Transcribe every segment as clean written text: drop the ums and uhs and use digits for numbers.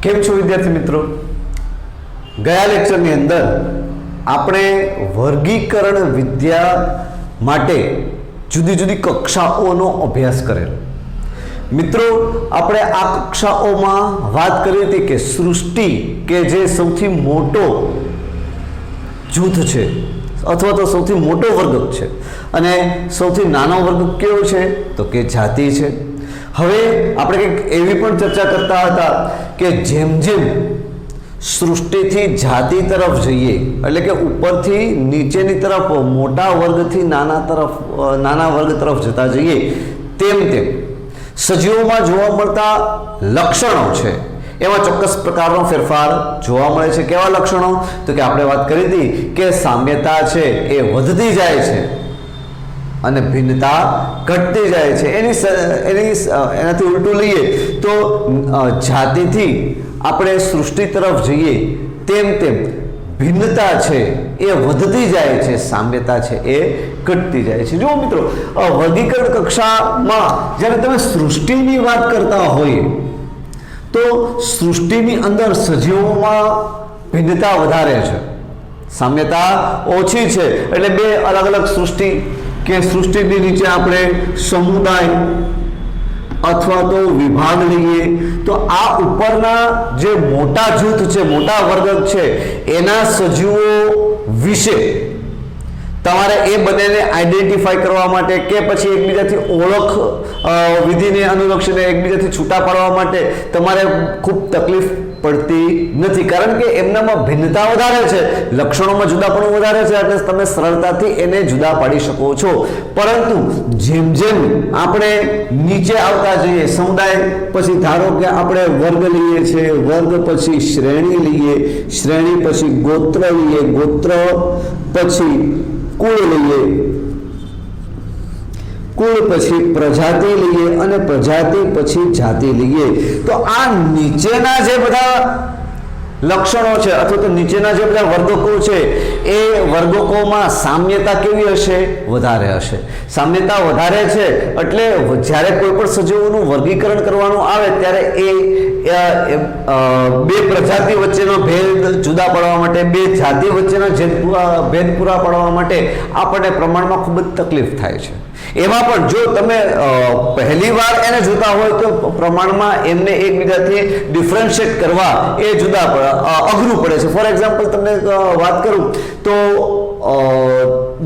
કેમ છો વિદ્યાર્થી મિત્રો? ગયા લેક્ચરની અંદર આપણે વર્ગીકરણ વિદ્યા માટે જુદી જુદી કક્ષાઓનો અભ્યાસ કરેલો. મિત્રો, આપણે આ કક્ષાઓમાં વાત કરી હતી કે સૃષ્ટિ કે જે સૌથી મોટો જૂથ છે અથવા તો સૌથી મોટો વર્ગ છે અને સૌથી નાનો વર્ગ કયો છે તો કે જાતિ છે. હવે આપણે કંઈક એવી પણ ચર્ચા કરતા હતા કે જેમ જેમ સૃષ્ટિથી જાતિ તરફ જઈએ એટલે કે ઉપરથી નીચેની તરફ મોટા વર્ગથી નાના વર્ગ તરફ જતા જઈએ તેમ તેમ સજીવોમાં જોવા મળતા લક્ષણો છે એમાં ચોક્કસ પ્રકારનો ફેરફાર જોવા મળે છે. કેવા લક્ષણો? તો કે આપણે વાત કરી હતી કે સામ્યતા છે એ વધતી જાય છે અને ભિન્નતા ઘટતી જાય છે. એનાથી ઉલટું લઈએ તો જાતિથી આપણે સૃષ્ટિ તરફ જઈએ તેમ તેમ ભિન્નતા છે એ વધતી જાય છે, સામ્યતા છે એ ઘટતી જાય છે. જુઓ મિત્રો, વર્ગીકરણ કક્ષામાં જ્યારે તમે સૃષ્ટિની વાત કરતા હોઈએ તો સૃષ્ટિની અંદર સજીવોમાં ભિન્નતા વધારે છે, સામ્યતા ઓછી છે. એટલે બે અલગ અલગ સૃષ્ટિ કે સૃષ્ટિની નીચે આપણે સમુદાય અથવા તો વિભાગ લઈએ તો આ ઉપરના જે મોટા જૂથ છે, મોટા વર્ગ છે, એના સજીવો વિશે તમારે એ બંનેને આઈડેન્ટિફાઈ કરવા માટે કે પછી એકબીજાથી ઓળખ વિધિને અનુલક્ષીને એકબીજાથી છૂટા પાડવા માટે તમારે ખૂબ તકલીફ પડતી નથી, કારણ કે એમનામાં ભિન્નતા વધારે છે, લક્ષણોમાં જુદાપણું વધારે છે, એટલે તમે સરળતાથી એને જુદા પાડી શકો છો. પરંતુ જેમ જેમ આપણે નીચે આવતા જઈએ, સમુદાય પછી ધારો કે આપણે વર્ગ લઈએ છીએ, વર્ગ પછી શ્રેણી લઈએ, શ્રેણી પછી ગોત્ર લઈએ, ગોત્ર પછી કુળ લઈએ, કુળ પછી પ્રજાતિ લઈએ અને પ્રજાતિ પછી જાતિ લઈએ, તો આ નીચેના જે બધા લક્ષણો છે અથવા તો નીચેના જે બધા વર્ગકો છે એ વર્ગકોમાં સામ્યતા કેવી હશે? વધારે હશે. સામ્યતા વધારે છે એટલે જ્યારે કોઈ પણ સજીવોનું વર્ગીકરણ કરવાનું આવે ત્યારે એ બે પ્રજાતિ વચ્ચેનો ભેદ જુદા પાડવા માટે, બે જાતિ વચ્ચેનો ભેદ પૂરા પાડવા માટે આપણને પ્રમાણમાં ખૂબ જ તકલીફ થાય છે. એમાં પણ જો તમે પહેલી વાર એને જોતા હોય તો પ્રમાણમાં એમને એકબીજાથી ડિફરન્શિએટ કરવા એ જુદા અઘરું પડે છે. ફોર એક્ઝામ્પલ તમને વાત કરું તો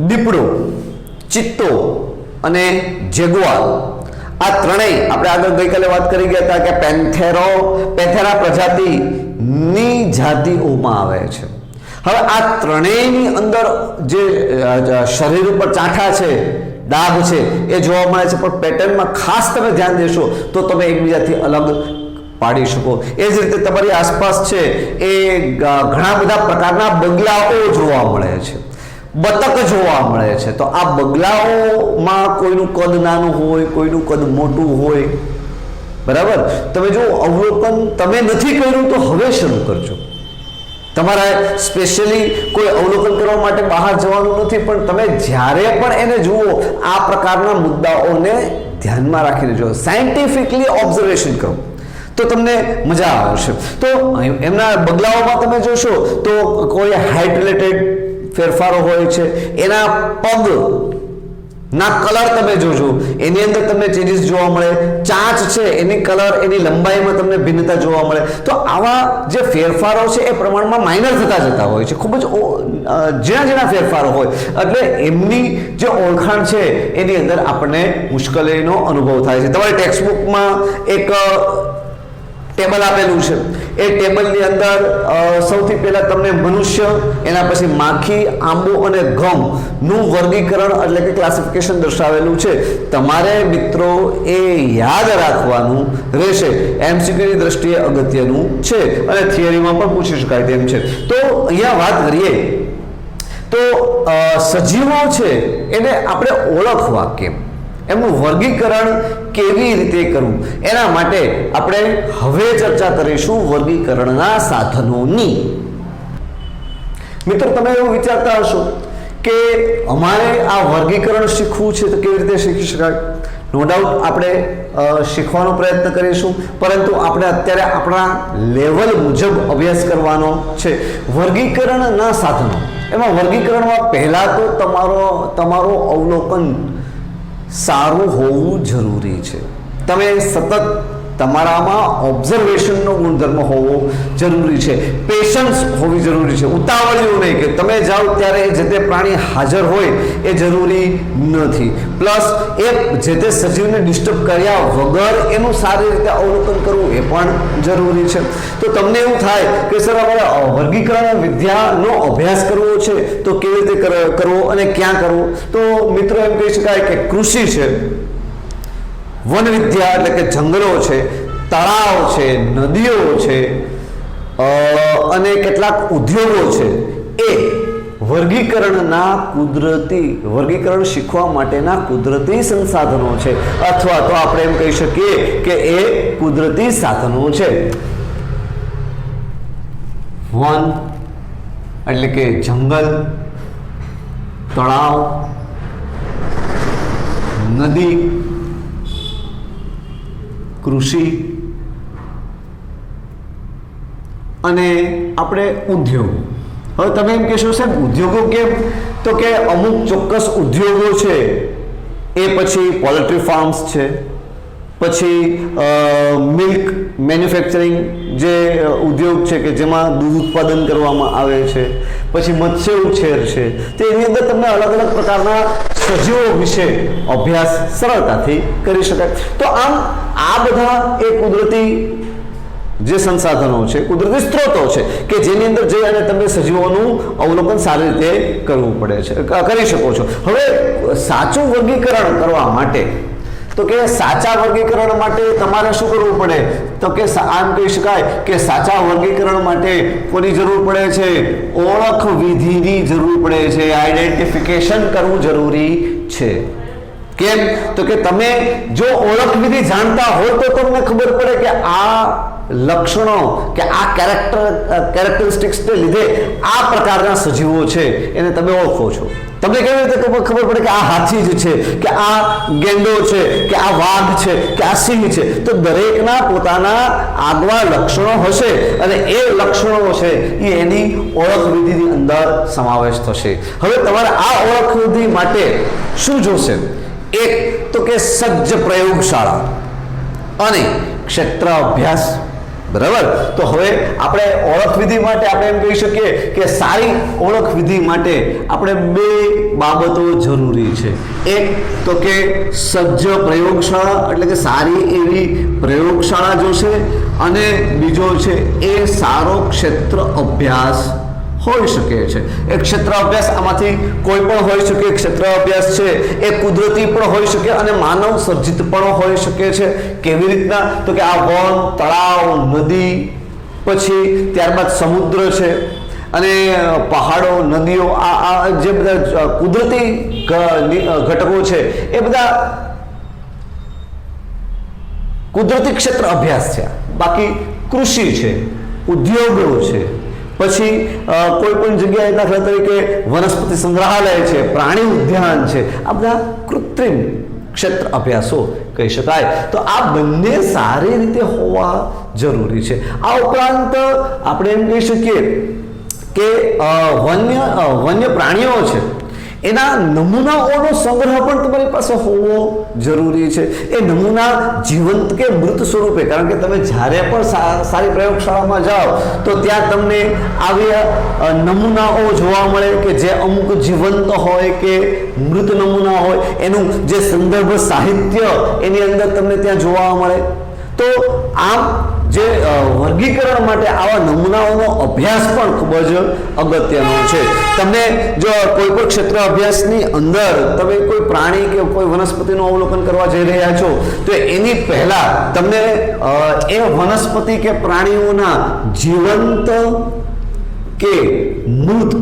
દીપડો, ચિત્તો અને જેગુઆર આ ત્રણેય આપણે આગળ ગઈકાલે વાત કરી ગયા હતા કે પેન્થેરા પ્રજાતિની જાતિઓમાં આવે છે. હવે આ ત્રણેયની અંદર જે શરીર ઉપર ચાઠા છે, ડાઘ છે એ જોવા મળે છે, પણ પેટર્નમાં ખાસ તમે ધ્યાન દેશો તો તમે એકબીજાથી અલગ પાડી શકો. એ જ રીતે તમારી આસપાસ છે એ ઘણા બધા પ્રકારના બગલાઓ જોવા મળે છે, બતક જોવા મળે છે. તો આ બગલાઓમાં કોઈનું કદ નાનું હોય, કોઈનું કદ મોટું હોય, બરાબર? તમે જો અવલોકન તમે નથી કર્યું તો હવે શરૂ કરજો. તમારે સ્પેશિયલી કોઈ અવલોકન કરવા માટે બહાર જવાનું નથી, પણ તમે જ્યારે પણ એને જુઓ આ પ્રકારના મુદ્દાઓને ધ્યાનમાં રાખીને જુઓ, સાયન્ટિફિકલી ઓબ્ઝર્વેશન કરો તો તમને મજા આવશે. તો એમના બગલાઓમાં તમે જોશો તો કોઈ હાઇટ રિલેટેડ ફેરફારો હોય છે, એના પગ ના કલર તમે જોજો, એની અંદર તમને ચેન્જીસ જોવા મળે, ચાંચ છે એની કલર, એની લંબાઈમાં તમને ભિન્નતા જોવા મળે. તો આવા જે ફેરફારો છે એ પ્રમાણમાં માઇનર થતા જતા હોય છે, ખૂબ જ ઝીણા ફેરફારો હોય, એટલે એમની જે ઓળખાણ છે એની અંદર આપણને મુશ્કેલીનો અનુભવ થાય છે. તમારી ટેક્સ્ટબુકમાં એક ટેબલ આપેલું છે, એ ટેબલની અંદર સૌથી પહેલા તમને મનુષ્ય, એના પછી માખી, આંબો અને ઘઉં નું વર્ગીકરણ એટલે કે ક્લાસિફિકેશન દર્શાવેલું છે. તમારે મિત્રો એ યાદ રાખવાનું રહેશે, એમસીક્યુની દ્રષ્ટિએ અગત્યનું છે અને થિયરીમાં પણ પૂછી શકાય તેમ છે. તો અહીંયા વાત કરીએ તો સજીવો છે એને આપણે ઓળખવા કેમ, એમનું વર્ગીકરણ કેવી રીતે કરવું, એના માટે આપણે હવે ચર્ચા કરીશું વર્ગીકરણના સાધનોની. મિત્રો, તમે એવું વિચારતા હશો કે અમારે આ વર્ગીકરણ શીખવું છે તો કેવી રીતે શીખી શકાય? નો ડાઉટ આપણે શીખવાનો પ્રયત્ન કરીશું, પરંતુ આપણે અત્યારે આપણા લેવલ મુજબ અભ્યાસ કરવાનો છે. વર્ગીકરણના સાધનો, એમાં વર્ગીકરણમાં પહેલા તો તમારો અવલોકન સારું હોવું જરૂરી છે. તમે સતત તમારામાં ઓબ્ઝર્વેશનનો ગુણધર્મ હોવો જરૂરી છે. પેશન્સ હોવી જરૂરી છે. ઉતાવળિયું નહીં કે તમે જાઓ ત્યારે જે તે પ્રાણી હાજર હોય એ જરૂરી નથી. પ્લસ એ જે તે સજીવને ડિસ્ટર્બ કર્યા વગર એનું સારી રીતે અવલોકન કરવું એ પણ જરૂરી છે. તો તમને એવું થાય કે સર અમારે વર્ગીકરણ વિદ્યાનો અભ્યાસ કરવો છે તો કેવી રીતે કરવો અને ક્યાં કરવો? તો મિત્રો એમ કહી શકાય કે કૃષિ છે, વન વિદ્યા એટલે કે જંગલો છે, તળાવ છે, નદીઓ છે અને કેટલાક ઉદ્યોગો છે, એ વર્ગીકરણ શીખવા માટેના કુદરતી સંસાધનો છે, અથવા તો આપણે એમ કહી શકીએ કે એ કુદરતી સાધનો છે. વન એટલે કે જંગલ, તળાવ, નદી, કૃષિ અને આપણે ઉદ્યોગો. હવે તમે એમ કહેશો સાહેબ ઉદ્યોગો કેમ? તો કે અમુક ચોક્કસ ઉદ્યોગો છે, એ પછી પોલ્ટ્રી ફાર્મ્સ છે, પછી મિલ્ક મેન્યુફેક્ચરિંગ જે ઉદ્યોગ છે કે જેમાં દૂધ ઉત્પાદન કરવામાં આવે છે, પછી મત્સ્ય ઉછેર છે, તો એની અંદર તમને અલગ અલગ પ્રકારના સજીવો વિશે અભ્યાસ સરળતાથી કરી શકાય. તો આમ આ બધા એ કુદરતી જે સંસાધનો છે, કુદરતી સ્ત્રોતો છે કે જેની અંદર જઈ અને તમે સજીવોનું અવલોકન સારી રીતે કરવું પડે છે, કરી શકો છો. હવે સાચું વર્ગીકરણ કરવા માટે, તો કે સાચા વર્ગીકરણ માટે તમારે શું કરવું પડે? તો કે આમ કહી શકાય કે સાચા વર્ગીકરણ માટે કોની જરૂર પડે છે? ઓળખ વિધિની જરૂર પડે છે. આઈડેન્ટિફિકેશન કરવું જરૂરી છે. કેમ? તો કે તમે જો ઓળખ વિધિ જાણતા હોય તો તમને ખબર પડે કે આ લક્ષણો કે આ કેરેક્ટરિસ્ટિક્સને લીધે આ પ્રકારના સજીવો છે એને તમે ઓળખો છો. તમને કેવી રીતે ખબર પડે કે આ હાથી જ છે, કે આ ગેંડો છે, કે આ વાઘ છે, કે આ સિંહ છે? તો દરેકના પોતાના આગવા લક્ષણો હશે અને એ લક્ષણો છે એ એની ઓળખ વિધિની અંદર સમાવેશ થશે. હવે તમારે આ ઓળખ વિધિ માટે શું જોશે? એક તો કે સજ્જ પ્રયોગશાળા અને ક્ષેત્ર અભ્યાસ. બરાબર. તો હવે આપણે ઓળખ વિધિ માટે આપણે એમ કહી શકીએ કે સારી ઓળખ વિધિ માટે આપણે બે બાબતો જરૂરી છે. એક તો કે સજ્જ પ્રયોગશાળા એટલે કે સારી એવી પ્રયોગશાળા જોશે, અને બીજો છે એ સારો ક્ષેત્ર અભ્યાસ હોઈ શકે છે. એ ક્ષેત્ર અભ્યાસ આમાંથી કોઈ પણ હોઈ શકે. ક્ષેત્ર અભ્યાસ છે એ કુદરતી પણ હોઈ શકે અને માનવ સર્જિત પણ હોઈ શકે છે. કેવી રીતના? તો કે આ વન, તળાવ, નદી, પછી ત્યારબાદ સમુદ્ર છે અને પહાડો, નદીઓ, આ જે બધા કુદરતી ઘટકો છે એ બધા કુદરતી ક્ષેત્ર અભ્યાસ છે. બાકી કૃષિ છે, ઉદ્યોગો છે, પછી કોઈ પણ જગ્યાએ દાખલા તરીકે વનસ્પતિ સંગ્રહાલય છે, પ્રાણી ઉદ્યાન છે, આ બધા કૃત્રિમ ક્ષેત્ર અભ્યાસો કહી શકાય. તો આ બંને સારી રીતે હોવા જરૂરી છે. આ ઉપરાંત આપણે એમ કહી શકીએ કે વન્ય પ્રાણીઓ છે એના નમૂનાઓનો સંગ્રહ પણ તમારી પાસે હોવો જરૂરી છે. એ નમૂના જીવંત કે મૃત સ્વરૂપે, કારણ કે તમે જ્યારે પણ સારી પ્રયોગશાળામાં જાઓ તો ત્યાં તમને આવી નમૂનાઓ જોવા મળે કે જે અમુક જીવંત હોય કે મૃત નમૂના હોય, એનું જે સંદર્ભ સાહિત્ય એની અંદર તમને ત્યાં જોવા મળે. તો આમ જે વર્ગીકરણ માટે આવા નમૂનાઓનો અભ્યાસ પણ ખૂબ જ અગત્યનો છે. તમને જો કોઈ પણ ક્ષેત્ર અભ્યાસની અંદર તમે કોઈ પ્રાણી કે કોઈ વનસ્પતિનું અવલોકન કરવા જઈ રહ્યા છો તો એની પહેલા તમને એ વનસ્પતિ કે પ્રાણીઓના જીવંત કે મૃત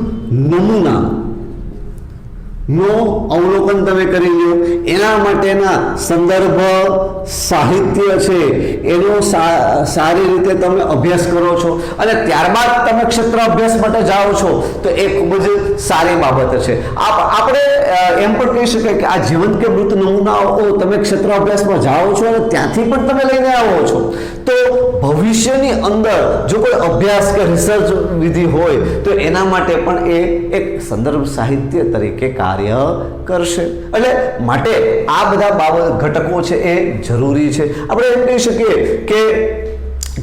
નો અવલોકન તમે કરી લો, એના માટેના સંદર્ભ સાહિત્ય છે એનો સારી રીતે તમે અભ્યાસ કરો છો અને ત્યારબાદ તમે ક્ષેત્ર અભ્યાસ માટે જાઓ છો તો એ ખૂબ જ સારી બાબત છે. આપણે એમ પણ કહી શકાય કે આ જીવંત કે મૃત નમૂનાઓ તમે ક્ષેત્ર અભ્યાસમાં જાઓ છો અને ત્યાંથી પણ તમે લઈને આવો છો તો ભવિષ્યની અંદર જો કોઈ અભ્યાસ કે રિસર્ચ વિધિ હોય તો એના માટે પણ એ એક સંદર્ભ સાહિત્ય તરીકે કાર્ય કરશે. એટલે માટે આ બધા ઘટકો છે એ જરૂરી છે. આપણે એમ કહી શકીએ કે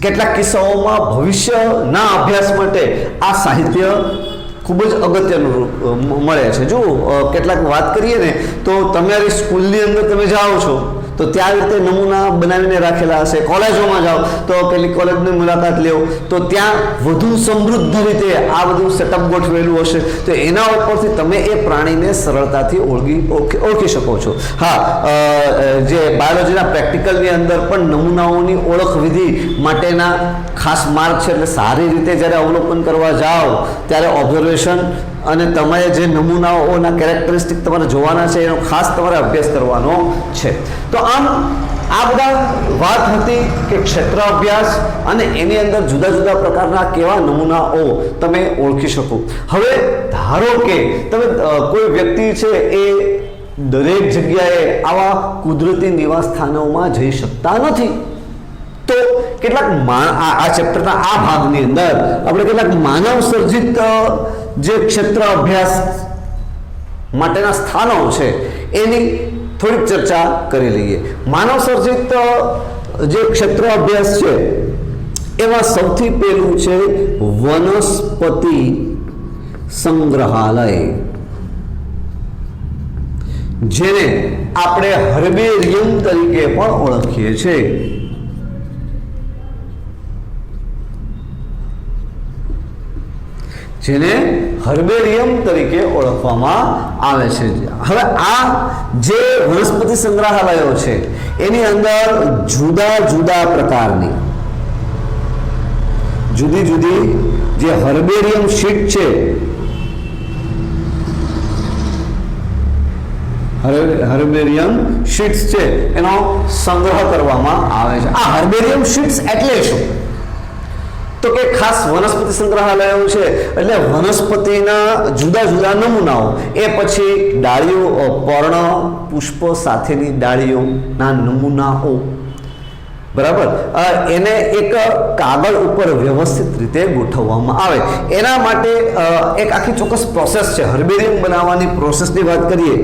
કેટલાક કિસ્સાઓમાં ભવિષ્યના અભ્યાસ માટે આ સાહિત્ય ખૂબ જ અગત્યનું મળે છે. જો કેટલાક વાત કરીએ ને તો તમારી સ્કૂલની અંદર તમે જાઓ છો તો ત્યાં રીતે નમૂના બનાવીને રાખેલા હશે. કોલેજોમાં જાઓ તો પેલી કોલેજની મુલાકાત લ્યો તો ત્યાં વધુ સમૃદ્ધ રીતે આ બધું સેટઅપ ગોઠવેલું હશે તો એના ઉપરથી તમે એ પ્રાણીને સરળતાથી ઓળખી શકો છો. હા, જે બાયોલોજીના પ્રેક્ટિકલની અંદર પણ નમૂનાઓની ઓળખ વિધિ માટેના ખાસ માર્ગ છે. એટલે સારી રીતે જ્યારે અવલોકન કરવા જાઓ ત્યારે ઓબ્ઝર્વેશન અને તમારે જે નમૂનાઓના કેરેક્ટરિસ્ટિક તમારે જોવાના છે એનો ખાસ તમારે અભ્યાસ કરવાનો છે. તો આમ આ બધા વાત હતી કે ક્ષેત્ર અભ્યાસ અને એની અંદર જુદા જુદા પ્રકારના કેવા નમૂનાઓ તમે ઓળખી શકો. હવે ધારો કે તમે કોઈ વ્યક્તિ છે એ દરેક જગ્યાએ આવા કુદરતી નિવાસ સ્થાનોમાં જઈ શકતા નથી તો કેટલાક આ ચેપ્ટરના આ ભાગની અંદર આપણે કેટલાક માનવ સર્જિત જે ક્ષેત્ર અભ્યાસ માટેના સ્થાનો છે એની થોડીક ચર્ચા કરી લઈએ. માનવ સર્જિત જે ક્ષેત્ર અભ્યાસ છે એમાં સૌથી પહેલું છે વનસ્પતિ સંગ્રહાલય, જેને આપણે હર્બેરિયમ તરીકે પણ ઓળખીએ છીએ. જેને હર્બેરિયમ તરીકે ઓળખવામાં આવે છે. હવે આ જે વનસ્પતિ સંગ્રહાલયો છે એની અંદર જુદા જુદા પ્રકારની જુદી જુદી જે હર્બેરિયમ શીટ છે હર્બેરિયમ શીટ્સ છે એનો સંગ્રહ કરવામાં આવે છે. આ હર્બેરિયમ શીટ્સ એટલે શું? તો કે ખાસ વનસ્પતિ સંગ્રહાલયો છે એટલે વનસ્પતિના જુદા જુદા નમૂનાઓ, એ પછી ડાળીઓ, પર્ણ, પુષ્પ સાથેની ડાળીઓના નમૂનાઓ, બરાબર, એને એક કાગળ ઉપર વ્યવસ્થિત રીતે ગોઠવવામાં આવે. એના માટે એક આખી ચોક્કસ પ્રોસેસ છે. હર્બેરિયમ બનાવવાની પ્રોસેસની વાત કરીએ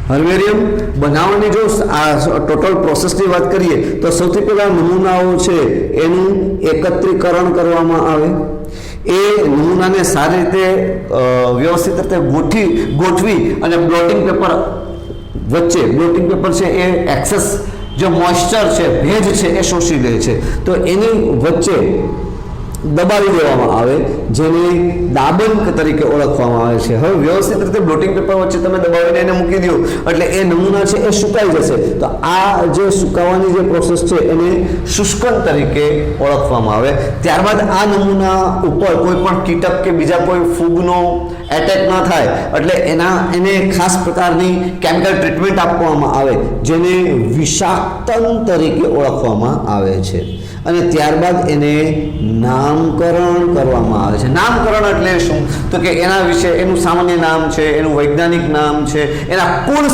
હર્બેરિયમ બનાવવાની જો આ ટોટલ પ્રોસેસની વાત કરીએ તો સૌથી પહેલા નમૂનાઓ છે એનું એકત્રીકરણ કરવામાં આવે. એ નમૂનાને સારી રીતે વ્યવસ્થિત રીતે ગોઠવી અને બ્લોટિંગ પેપર વચ્ચે, બ્લોટિંગ પેપર છે એ એક્સેસ જે મોઇસ્ચર છે, ભેજ છે એ શોષી લે છે તો એની વચ્ચે દબાવી દેવામાં આવે, જેને દાબન તરીકે ઓળખવામાં આવે છે. હવે વ્યવસ્થિત રીતે બ્લોટિંગ પેપર વચ્ચે તમે દબાવીને એને મૂકી દો એટલે એ નમૂના છે એ સુકાઈ જશે. તો આ જે સુકાવાની જે પ્રોસેસ છે એને શુષ્કન તરીકે ઓળખવામાં આવે. ત્યારબાદ આ નમૂના ઉપર કોઈ પણ કીટક કે બીજા કોઈ ફૂગનો એટેક ન થાય એટલે એને ખાસ પ્રકારની કેમિકલ ટ્રીટમેન્ટ આપવામાં આવે જેને વિષાક્તન તરીકે ઓળખવામાં આવે છે. અને ત્યારબાદ એને નામકરણ કરવામાં આવે છે. નામકરણ એટલે શું? તો કે એના વિશે એનું સામાન્ય નામ છે, એનું વૈજ્ઞાનિક નામ છે, એના કુળ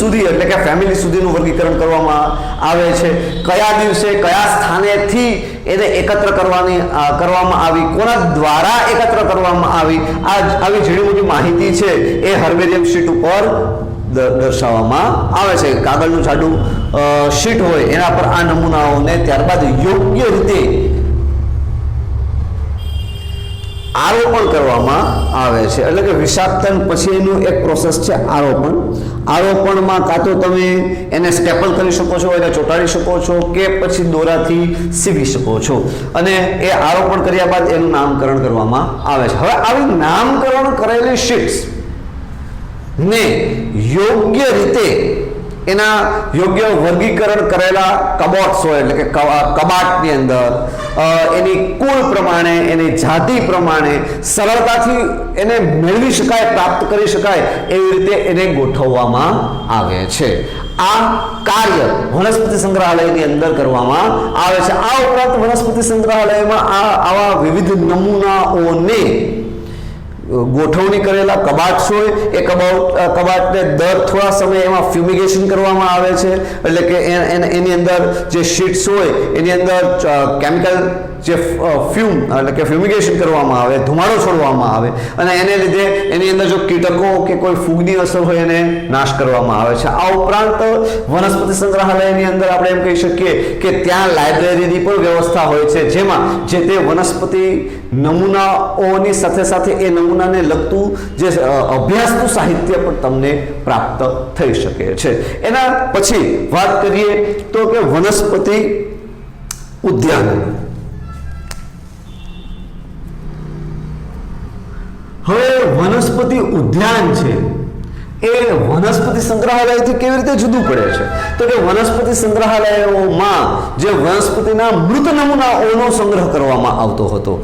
સુધી એટલે કે ફેમિલી સુધીનું વર્ગીકરણ કરવામાં આવે છે. કયા દિવસે કયા સ્થાનેથી એને એકત્ર કરવામાં આવી, કોના દ્વારા એકત્ર કરવામાં આવી, આવી ઝીણી મોટી માહિતી છે એ હર્બેરિયમ શીટ ઉપર દર્શાવવામાં આવે છે. કાગળનું જાડું શીટ હોય એના પર આ નમૂનાઓને ત્યારબાદ યોગ્ય રીતે આરોપણ કરવામાં આવે છે. એટલે કે વિષાક્તન પછીનું એક પ્રોસેસ છે આરોપણ. આરોપણમાં કાં તો તમે એને સ્ટેપલ કરી શકો છો, એને ચોંટાડી શકો છો કે પછી દોરાથી સીવી શકો છો અને એ આરોપણ કર્યા બાદ એનું નામકરણ કરવામાં આવે છે. હવે આવી નામકરણ કરેલી શીટ્સ ને યોગ્ય રીતે એના યોગ્ય વર્ગીકરણ કરેલા કબોટ્સ હોય, એટલે કે કબાટની અંદર એની કુળ પ્રમાણે, એની જાતિ પ્રમાણે સરળતાથી એને મેળવી શકાય, પ્રાપ્ત કરી શકાય એવી રીતે એને ગોઠવવામાં આવે છે. આ કાર્ય વનસ્પતિ સંગ્રહાલયની અંદર કરવામાં આવે છે. આ ઉપરાંત વનસ્પતિ સંગ્રહાલયમાં આવા વિવિધ નમૂનાઓને ગોઠવણી કરેલા કબાટ હોય, એ કબાટને દર થોડા સમય એમાં ફ્યુમિગેશન કરવામાં આવે છે. એટલે કે એની અંદર જે શીટ્સ હોય એની અંદર કેમિકલ જે ફ્યુમ એટલે કે ફ્યુમિગેશન કરવામાં આવે, ધુમાડો છોડવામાં આવે અને એને લીધે એની અંદર જો કીટકો કે કોઈ ફૂગની અસર હોય એને નાશ કરવામાં આવે છે. આ ઉપરાંત વનસ્પતિ સંગ્રહાલયની અંદર આપણે એમ કહી શકીએ કે ત્યાં લાઇબ્રેરીની પણ વ્યવસ્થા હોય છે, જેમાં જે તે વનસ્પતિ નમૂનાઓની સાથે સાથે એ નમૂનાને લગતું જે અભ્યાસનું સાહિત્ય પણ તમને પ્રાપ્ત થઈ શકે છે. એના પછી વાત કરીએ તો કે વનસ્પતિ ઉદ્યાન. હવે વનસ્પતિ ઉદ્યાન છે એ વનસ્પતિ સંગ્રહાલયથી કેવી રીતે જુદું પડે છે? તો કે વનસ્પતિ સંગ્રહાલયોમાં જે વનસ્પતિના મૃત નમૂનાઓનો સંગ્રહ કરવામાં આવતો હતો,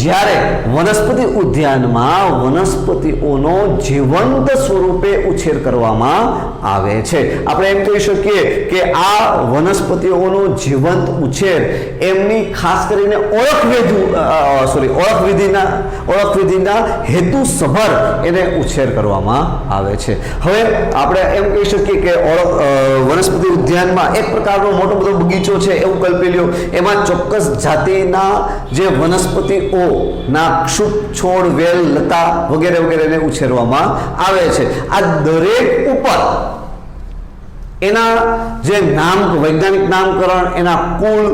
જ્યારે વનસ્પતિ ઉદ્યાનમાં વનસ્પતિઓનો જીવંત સ્વરૂપે ઉછેર કરવામાં આવે છે. આપણે એમ કહી શકીએ કે આ વનસ્પતિઓનો જીવંત ઉછેર એમની ખાસ કરીને ઓળખ વિધિના હેતુસભર એને ઉછેર કરવામાં આવે છે. હવે આપણે એમ કહી શકીએ કે વનસ્પતિ ઉદ્યાનમાં એક પ્રકારનો મોટો બધો બગીચો છે એવું કલ્પી લ્યો. એમાં ચોક્કસ જાતિના જે વનસ્પતિઓના ક્ષુપ, છોડ, વેલ, લતા વગેરે વગેરેને ઉછેરવામાં આવે છે. આ દરેક ઉપર એના જે વૈજ્ઞાનિક નામકરણ, એના કુળ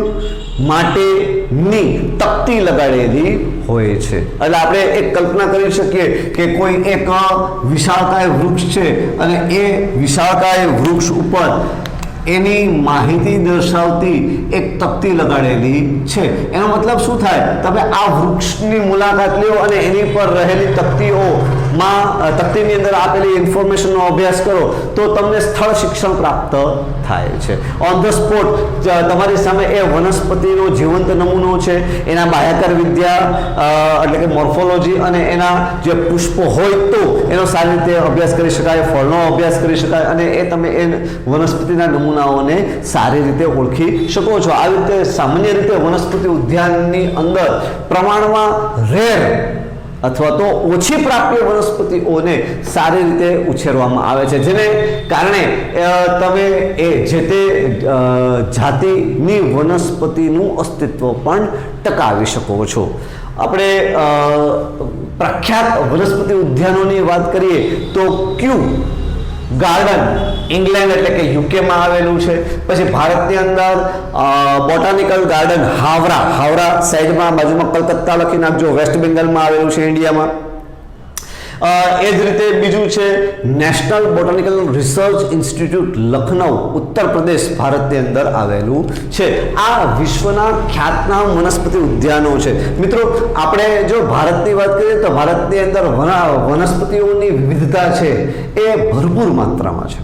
માટેની તકતી લગાડેલી હોય છે. એટલે આપણે એક કલ્પના કરી શકીએ કે કોઈ એક વિશાળકાય વૃક્ષ છે અને એ વિશાળકાય વૃક્ષ ઉપર એની માહિતી દર્શાવતી એક તકતી લગાડેલી છે. એનો મતલબ શું થાય? તમે આ વૃક્ષની મુલાકાત લ્યો અને એની પર રહેલી તકતીની અંદર આપેલી ઇન્ફોર્મેશનનો અભ્યાસ કરો તો તમને સ્થળ શિક્ષણ પ્રાપ્ત થાય છે. ઓન ધ સ્પોટ તમારી સામે એ વનસ્પતિનો જીવંત નમૂનો છે, એના બાહ્યકાર વિદ્યા એટલે કે મોર્ફોલોજી અને એના જે પુષ્પો હોય તો એનો સારી રીતે અભ્યાસ કરી શકાય, ફળનો અભ્યાસ કરી શકાય અને એ તમે એ વનસ્પતિના નમૂનાઓને સારી રીતે ઓળખી શકો છો. આવી રીતે સામાન્ય રીતે વનસ્પતિ ઉદ્યાનની અંદર પ્રમાણમાં રેર અથવા તો ઓછી પ્રાપ્ય વનસ્પતિઓને સારી રીતે ઉછેરવામાં આવે છે, જેને કારણે તમે એ જે તે જાતિની વનસ્પતિનું અસ્તિત્વ પણ ટકાવી શકો છો. આપણે પ્રખ્યાત વનસ્પતિ ઉદ્યાનોની વાત કરીએ તો ક્યુ ગાર્ડન ઇંગ્લેન્ડ એટલે કે યુકેમાં આવેલું છે. પછી ભારતની અંદર બોટાનિકલ ગાર્ડન હાવરા સાઈડમાં બાજુમાં કલકત્તા લખી નાખજો, વેસ્ટ બેંગાલમાં આવેલું છે ઇન્ડિયામાં. એ જ રીતે બીજું છે national botanical research institute Lucknow Uttar Pradesh ભારતની અંદર આવેલું છે. આ વિશ્વના ખ્યાતનામ વનસ્પતિ ઉદ્યાનો છે. મિત્રો આપણે જો ભારતની વાત કરીએ તો ભારતની અંદર વનસ્પતિઓની વિવિધતા છે એ ભરપૂર માત્રામાં છે.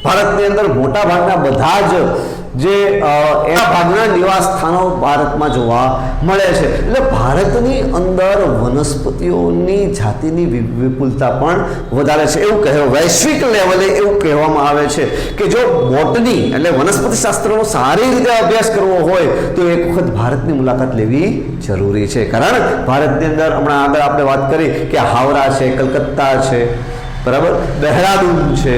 ભારતની અંદર મોટા ભાગના બધા જ જે એના ભાગના નિવાસ સ્થાનો ભારતમાં જોવા મળે છે. એટલે ભારતની અંદર વનસ્પતિઓની જાતિની વિપુલતા પણ વધારે છે. એવું કહેવાય, વૈશ્વિક લેવલે એવું કહેવામાં આવે છે કે જો બોટની એટલે વનસ્પતિ શાસ્ત્રનો સારી રીતે અભ્યાસ કરવો હોય તો એક વખત ભારતની મુલાકાત લેવી જરૂરી છે. કારણ ભારતની અંદર હમણાં આગળ આપણે વાત કરી કે હાવરા છે, કલકત્તા છે, બરાબર, દહેરાદૂન છે,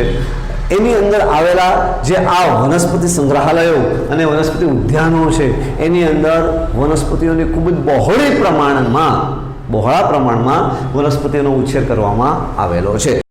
એની અંદર આવેલા જે આ વનસ્પતિ સંગ્રહાલયો અને વનસ્પતિ ઉદ્યાનો છે એની અંદર વનસ્પતિઓની ખૂબ જ બહોળા પ્રમાણમાં વનસ્પતિઓનો ઉછેર કરવામાં આવેલો છે.